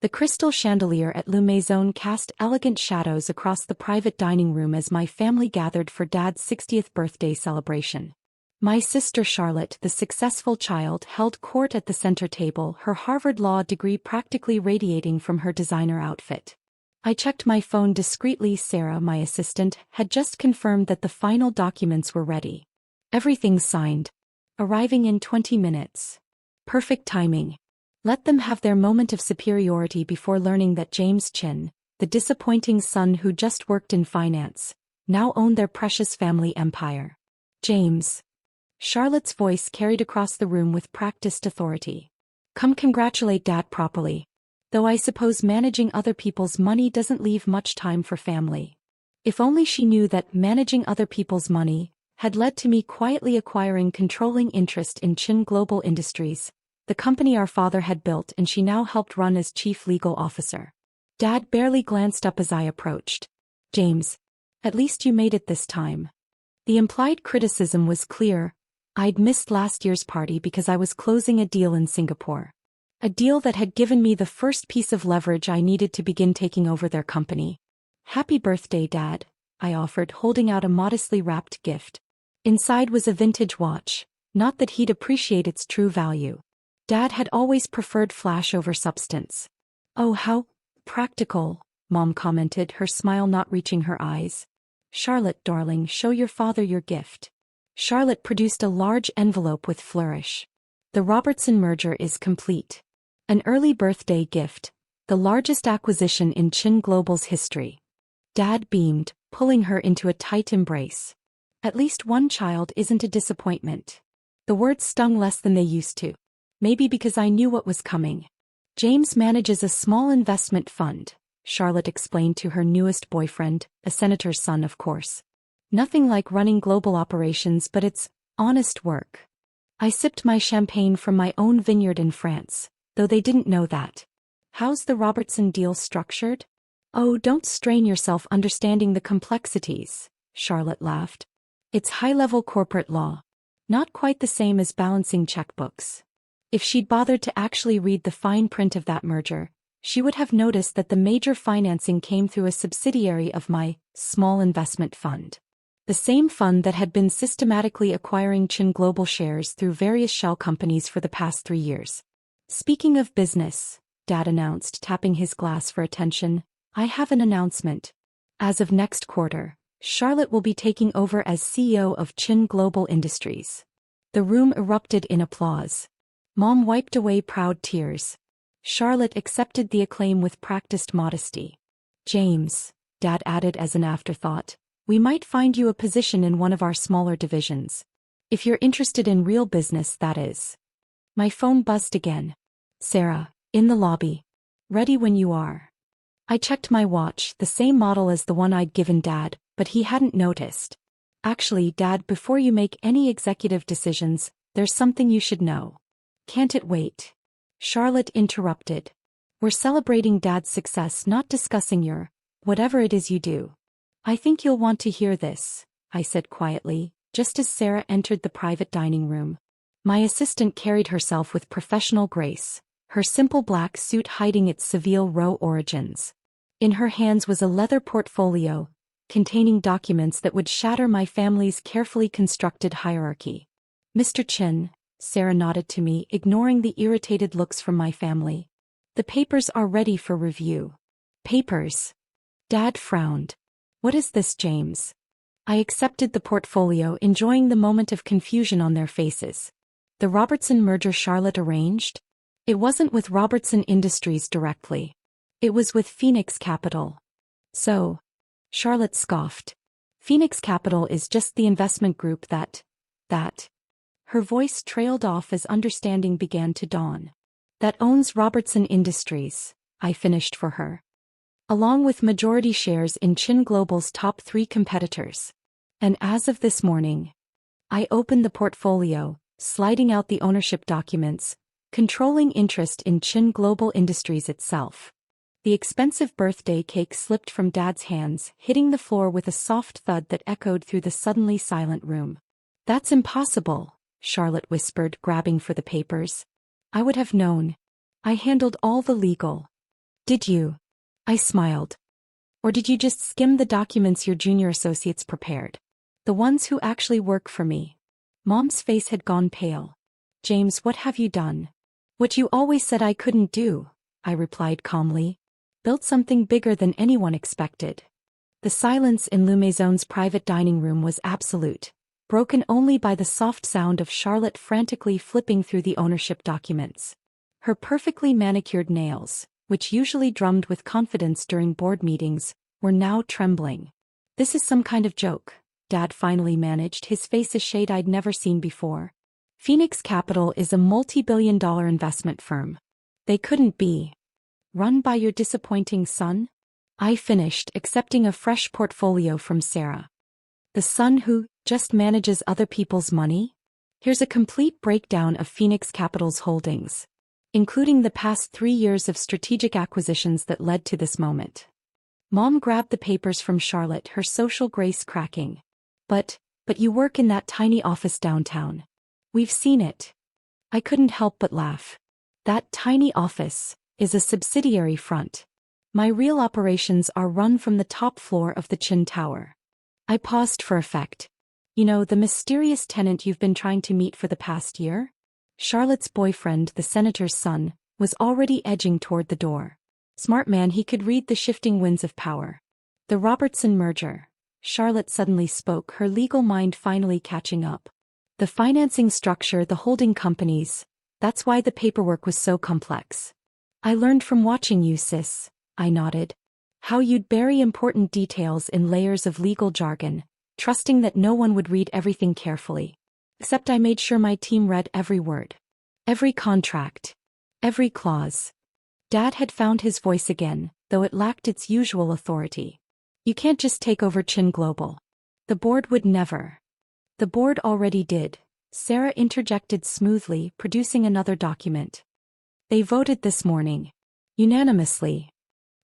The crystal chandelier at Le Maison cast elegant shadows across the private dining room as my family gathered for Dad's 60th birthday celebration. My sister Charlotte, the successful child, held court at the center table, her Harvard Law degree practically radiating from her designer outfit. I checked my phone discreetly. Sarah, my assistant, had just confirmed that the final documents were ready. Everything's signed. Arriving in 20 minutes. Perfect timing. Let them have their moment of superiority before learning that James Chen, the disappointing son who just worked in finance, now owned their precious family empire. James. Charlotte's voice carried across the room with practiced authority. Come congratulate Dad properly. Though I suppose managing other people's money doesn't leave much time for family. If only she knew that managing other people's money had led to me quietly acquiring controlling interest in Chen Global Industries, the company our father had built and she now helped run as chief legal officer. Dad barely glanced up as I approached. James, at least you made it this time. The implied criticism was clear. I'd missed last year's party because I was closing a deal in Singapore. A deal that had given me the first piece of leverage I needed to begin taking over their company. Happy birthday, Dad, I offered, holding out a modestly wrapped gift. Inside was a vintage watch, not that he'd appreciate its true value. Dad had always preferred flash over substance. Oh, how practical, Mom commented, her smile not reaching her eyes. Charlotte, darling, show your father your gift. Charlotte produced a large envelope with flourish. The Robertson merger is complete. An early birthday gift, the largest acquisition in Chen Global's history. Dad beamed, pulling her into a tight embrace. At least one child isn't a disappointment. The words stung less than they used to. Maybe because I knew what was coming. James manages a small investment fund, Charlotte explained to her newest boyfriend, a senator's son of course. Nothing like running global operations, but it's honest work. I sipped my champagne from my own vineyard in France, though they didn't know that. How's the Robertson deal structured? Oh, don't strain yourself understanding the complexities, Charlotte laughed. It's high-level corporate law. Not quite the same as balancing checkbooks. If she'd bothered to actually read the fine print of that merger, she would have noticed that the major financing came through a subsidiary of my small investment fund. The same fund that had been systematically acquiring Chen Global shares through various shell companies for the past 3 years. Speaking of business, Dad announced, tapping his glass for attention, I have an announcement. As of next quarter, Charlotte will be taking over as CEO of Chen Global Industries. The room erupted in applause. Mom wiped away proud tears. Charlotte accepted the acclaim with practiced modesty. James, Dad added as an afterthought, we might find you a position in one of our smaller divisions. If you're interested in real business, that is. My phone buzzed again. Sarah, in the lobby. Ready when you are. I checked my watch, the same model as the one I'd given Dad, but he hadn't noticed. Actually, Dad, before you make any executive decisions, there's something you should know. Can't it wait? Charlotte interrupted. We're celebrating Dad's success, not discussing your, whatever it is you do. I think you'll want to hear this, I said quietly, just as Sarah entered the private dining room. My assistant carried herself with professional grace, her simple black suit hiding its Seville Row origins. In her hands was a leather portfolio, containing documents that would shatter my family's carefully constructed hierarchy. Mr. Chen, Sarah nodded to me, ignoring the irritated looks from my family. The papers are ready for review. Papers? Dad frowned. What is this, James? I accepted the portfolio, enjoying the moment of confusion on their faces. The Robertson merger Charlotte arranged? It wasn't with Robertson Industries directly. It was with Phoenix Capital. So? Charlotte scoffed. Phoenix Capital is just the investment group that. Her voice trailed off as understanding began to dawn. That owns Robertson Industries, I finished for her. Along with majority shares in Chen Global's top 3 competitors. And as of this morning, I opened the portfolio, sliding out the ownership documents, controlling interest in Chen Global Industries itself. The expensive birthday cake slipped from Dad's hands, hitting the floor with a soft thud that echoed through the suddenly silent room. That's impossible, Charlotte whispered, grabbing for the papers. I would have known. I handled all the legal. Did you? I smiled. Or did you just skim the documents your junior associates prepared? The ones who actually work for me. Mom's face had gone pale. James, what have you done? What you always said I couldn't do, I replied calmly. Built something bigger than anyone expected. The silence in Maison's private dining room was absolute, broken only by the soft sound of Charlotte frantically flipping through the ownership documents. Her perfectly manicured nails, which usually drummed with confidence during board meetings, were now trembling. This is some kind of joke, Dad finally managed, his face a shade I'd never seen before. Phoenix Capital is a multi-billion-dollar investment firm. They couldn't be run by your disappointing son? I finished, accepting a fresh portfolio from Sarah. The son who just manages other people's money? Here's a complete breakdown of Phoenix Capital's holdings, including the past 3 years of strategic acquisitions that led to this moment. Mom grabbed the papers from Charlotte, her social grace cracking. But you work in that tiny office downtown. We've seen it. I couldn't help but laugh. That tiny office is a subsidiary front. My real operations are run from the top floor of the Chen Tower. I paused for effect. You know, the mysterious tenant you've been trying to meet for the past year? Charlotte's boyfriend, the senator's son, was already edging toward the door. Smart man, he could read the shifting winds of power. The Robertson merger. Charlotte suddenly spoke, her legal mind finally catching up. The financing structure, the holding companies. That's why the paperwork was so complex. I learned from watching you, sis, I nodded. How you'd bury important details in layers of legal jargon, trusting that no one would read everything carefully. Except I made sure my team read every word. Every contract. Every clause. Dad had found his voice again, though it lacked its usual authority. You can't just take over Chen Global. The board would never. The board already did, Sarah interjected smoothly, producing another document. They voted this morning. Unanimously.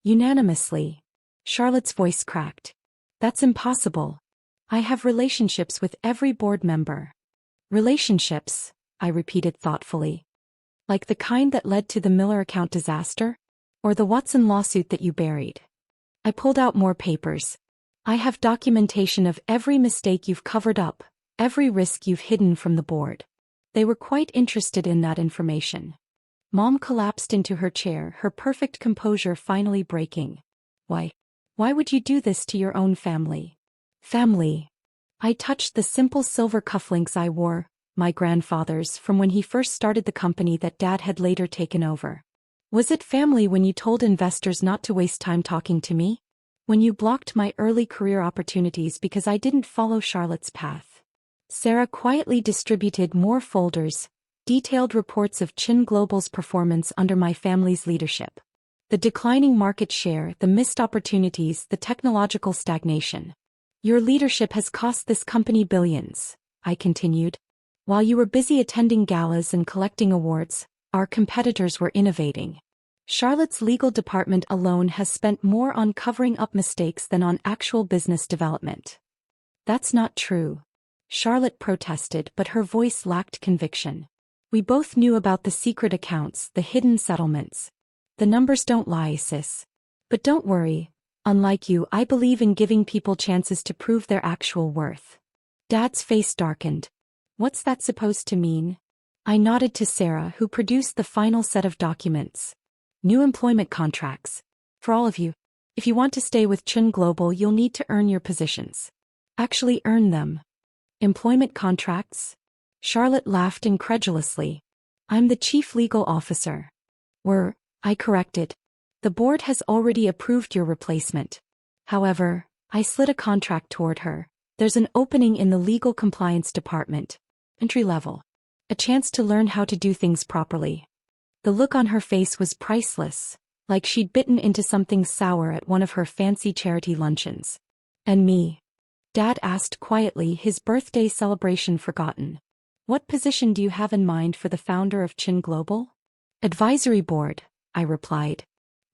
Unanimously. Charlotte's voice cracked. That's impossible. I have relationships with every board member. Relationships, I repeated thoughtfully. Like the kind that led to the Miller account disaster? Or the Watson lawsuit that you buried? I pulled out more papers. I have documentation of every mistake you've covered up, every risk you've hidden from the board. They were quite interested in that information. Mom collapsed into her chair, her perfect composure finally breaking. Why would you do this to your own family? Family. I touched the simple silver cufflinks I wore, my grandfather's, from when he first started the company that Dad had later taken over. Was it family when you told investors not to waste time talking to me? When you blocked my early career opportunities because I didn't follow Charlotte's path? Sarah quietly distributed more folders, detailed reports of Chen Global's performance under my family's leadership. The declining market share, the missed opportunities, the technological stagnation. Your leadership has cost this company billions, I continued. While you were busy attending galas and collecting awards, our competitors were innovating. Charlotte's legal department alone has spent more on covering up mistakes than on actual business development. That's not true. Charlotte protested, but her voice lacked conviction. We both knew about the secret accounts, the hidden settlements. The numbers don't lie, sis. But don't worry. Unlike you, I believe in giving people chances to prove their actual worth. Dad's face darkened. What's that supposed to mean? I nodded to Sarah, who produced the final set of documents. New employment contracts. For all of you. If you want to stay with Chen Global, you'll need to earn your positions. Actually earn them. Employment contracts? Charlotte laughed incredulously. I'm the chief legal officer. I corrected. The board has already approved your replacement. However, I slid a contract toward her. There's an opening in the legal compliance department. Entry level. A chance to learn how to do things properly. The look on her face was priceless, like she'd bitten into something sour at one of her fancy charity luncheons. And me? Dad asked quietly, his birthday celebration forgotten. What position do you have in mind for the founder of Chen Global? Advisory board, I replied.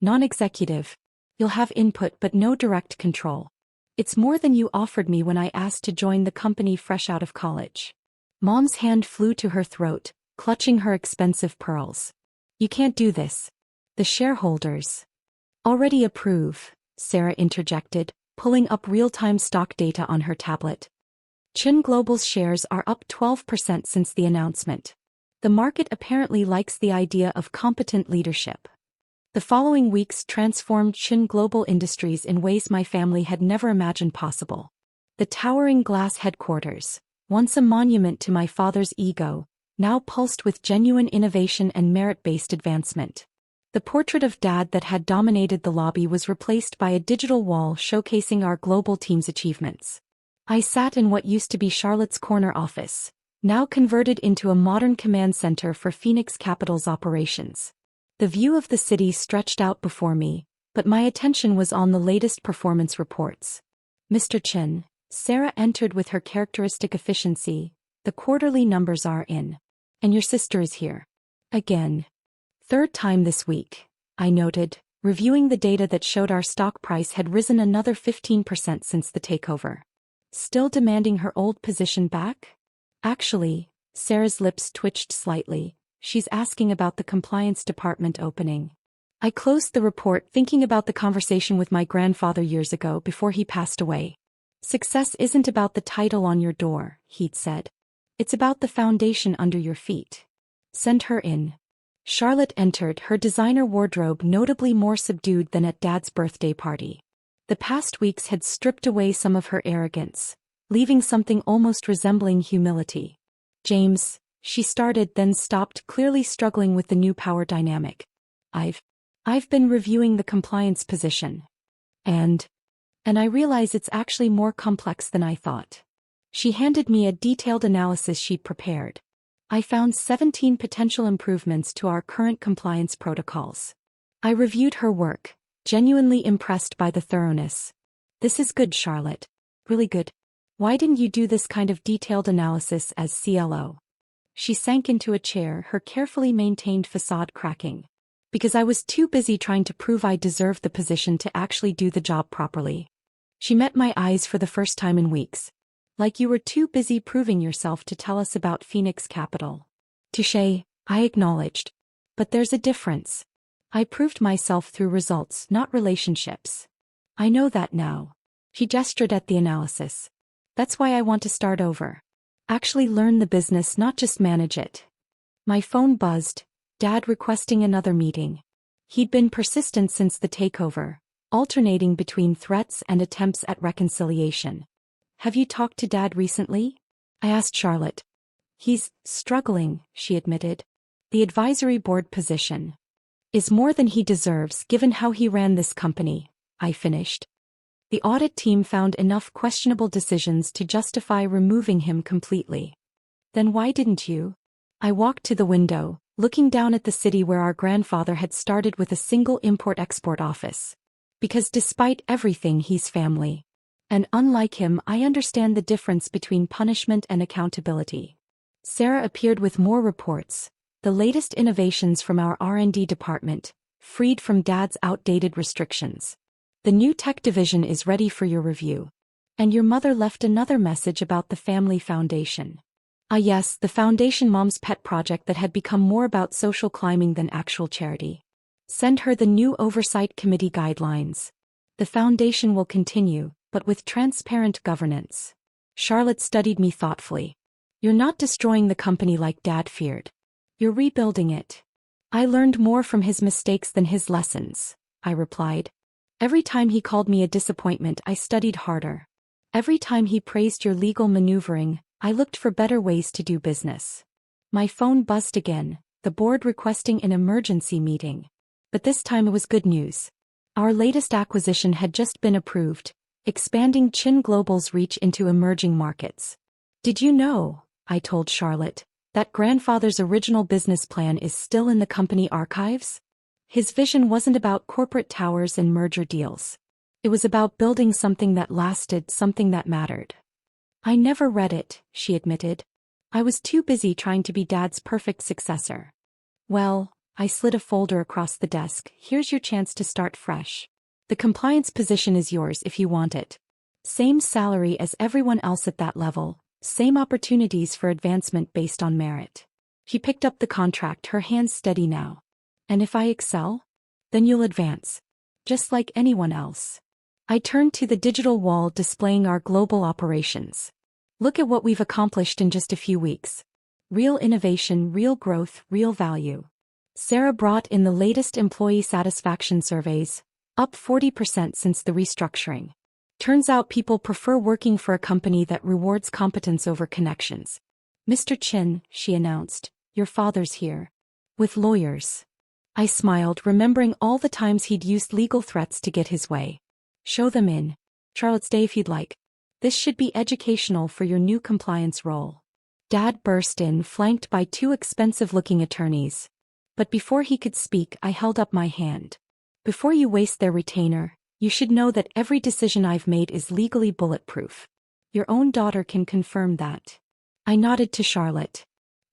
Non-executive. You'll have input but no direct control. It's more than you offered me when I asked to join the company fresh out of college. Mom's hand flew to her throat, clutching her expensive pearls. You can't do this. The shareholders. Already approve, Sarah interjected, pulling up real-time stock data on her tablet. Chen Global's shares are up 12% since the announcement. The market apparently likes the idea of competent leadership. The following weeks transformed Chen Global Industries in ways my family had never imagined possible. The towering glass headquarters, once a monument to my father's ego, now pulsed with genuine innovation and merit-based advancement. The portrait of Dad that had dominated the lobby was replaced by a digital wall showcasing our global team's achievements. I sat in what used to be Charlotte's corner office, now converted into a modern command center for Phoenix Capital's operations. The view of the city stretched out before me, but my attention was on the latest performance reports. Mr. Chen, Sarah entered with her characteristic efficiency, the quarterly numbers are in. And your sister is here. Again. Third time this week, I noted, reviewing the data that showed our stock price had risen another 15% since the takeover. Still demanding her old position back? Actually, Sarah's lips twitched slightly. She's asking about the compliance department opening. I closed the report thinking about the conversation with my grandfather years ago before he passed away. Success isn't about the title on your door, he'd said. It's about the foundation under your feet. Send her in. Charlotte entered, her designer wardrobe notably more subdued than at Dad's birthday party. The past weeks had stripped away some of her arrogance, leaving something almost resembling humility. James, she started then stopped, clearly struggling with the new power dynamic. I've been reviewing the compliance position. And I realize it's actually more complex than I thought. She handed me a detailed analysis sheet prepared. I found 17 potential improvements to our current compliance protocols. I reviewed her work, genuinely impressed by the thoroughness. This is good, Charlotte. Really good. Why didn't you do this kind of detailed analysis as CLO? She sank into a chair, her carefully maintained facade cracking. Because I was too busy trying to prove I deserved the position to actually do the job properly. She met my eyes for the first time in weeks. Like you were too busy proving yourself to tell us about Phoenix Capital. Touché, I acknowledged. But there's a difference. I proved myself through results, not relationships. I know that now. She gestured at the analysis. That's why I want to start over. Actually learn the business, not just manage it. My phone buzzed, Dad requesting another meeting. He'd been persistent since the takeover, alternating between threats and attempts at reconciliation. Have you talked to Dad recently? I asked Charlotte. He's struggling, she admitted. The advisory board position is more than he deserves given how he ran this company, I finished. The audit team found enough questionable decisions to justify removing him completely. Then why didn't you? I walked to the window, looking down at the city where our grandfather had started with a single import-export office. Because despite everything, he's family. And unlike him, I understand the difference between punishment and accountability. Sarah appeared with more reports, the latest innovations from our R&D department, freed from Dad's outdated restrictions. The new tech division is ready for your review. And your mother left another message about the family foundation. Ah yes, the foundation, Mom's pet project that had become more about social climbing than actual charity. Send her the new oversight committee guidelines. The foundation will continue, but with transparent governance. Charlotte studied me thoughtfully. You're not destroying the company like Dad feared. You're rebuilding it. I learned more from his mistakes than his lessons, I replied. Every time he called me a disappointment, I studied harder. Every time he praised your legal maneuvering, I looked for better ways to do business. My phone buzzed again, the board requesting an emergency meeting. But this time it was good news. Our latest acquisition had just been approved, expanding Chen Global's reach into emerging markets. Did you know, I told Charlotte, that grandfather's original business plan is still in the company archives? His vision wasn't about corporate towers and merger deals. It was about building something that lasted, something that mattered. I never read it, she admitted. I was too busy trying to be Dad's perfect successor. Well, I slid a folder across the desk. Here's your chance to start fresh. The compliance position is yours if you want it. Same salary as everyone else at that level, same opportunities for advancement based on merit. She picked up the contract, her hands steady now. And if I excel? Then you'll advance. just like anyone else. I turned to the digital wall displaying our global operations. Look at what we've accomplished in just a few weeks. Real innovation, real growth, real value. Sarah brought in the latest employee satisfaction surveys, up 40% since the restructuring. Turns out people prefer working for a company that rewards competence over connections. Mr. Chen, she announced, your father's here. With lawyers. I smiled, remembering all the times he'd used legal threats to get his way. Show them in. Charlotte, stay if you'd like. This should be educational for your new compliance role. Dad burst in, flanked by two expensive-looking attorneys. But before he could speak, I held up my hand. Before you waste their retainer, you should know that every decision I've made is legally bulletproof. Your own daughter can confirm that. I nodded to Charlotte.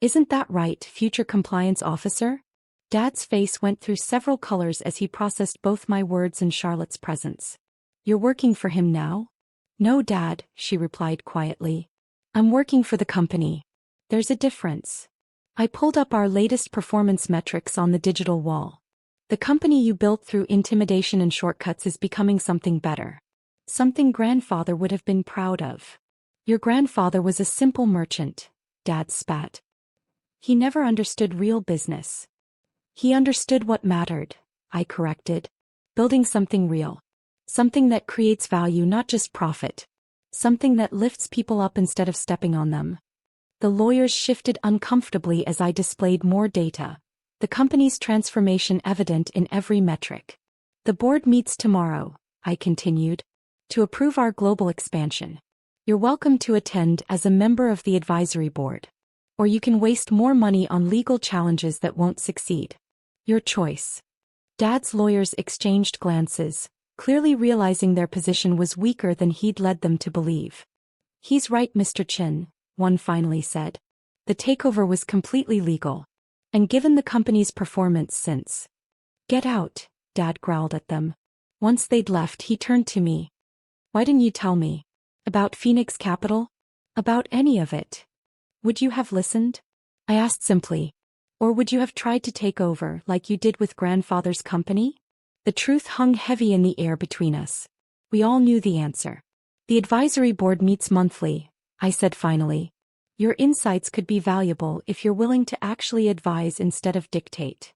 Isn't that right, future compliance officer? Dad's face went through several colors as he processed both my words and Charlotte's presence. You're working for him now? No, Dad, she replied quietly. I'm working for the company. There's a difference. I pulled up our latest performance metrics on the digital wall. The company you built through intimidation and shortcuts is becoming something better. Something grandfather would have been proud of. Your grandfather was a simple merchant, Dad spat. He never understood real business. He understood what mattered, I corrected. Building something real. Something that creates value, not just profit. Something that lifts people up instead of stepping on them. The lawyers shifted uncomfortably as I displayed more data. The company's transformation evident in every metric. The board meets tomorrow, I continued, to approve our global expansion. You're welcome to attend as a member of the advisory board. Or you can waste more money on legal challenges that won't succeed. Your choice. Dad's lawyers exchanged glances, clearly realizing their position was weaker than he'd led them to believe. He's right, Mr. Chen, one finally said. The takeover was completely legal. And given the company's performance since. Get out, Dad growled at them. Once they'd left, he turned to me. Why didn't you tell me? About Phoenix Capital? About any of it? Would you have listened? I asked simply. Or would you have tried to take over like you did with grandfather's company? The truth hung heavy in the air between us. We all knew the answer. The advisory board meets monthly, I said finally. Your insights could be valuable if you're willing to actually advise instead of dictate.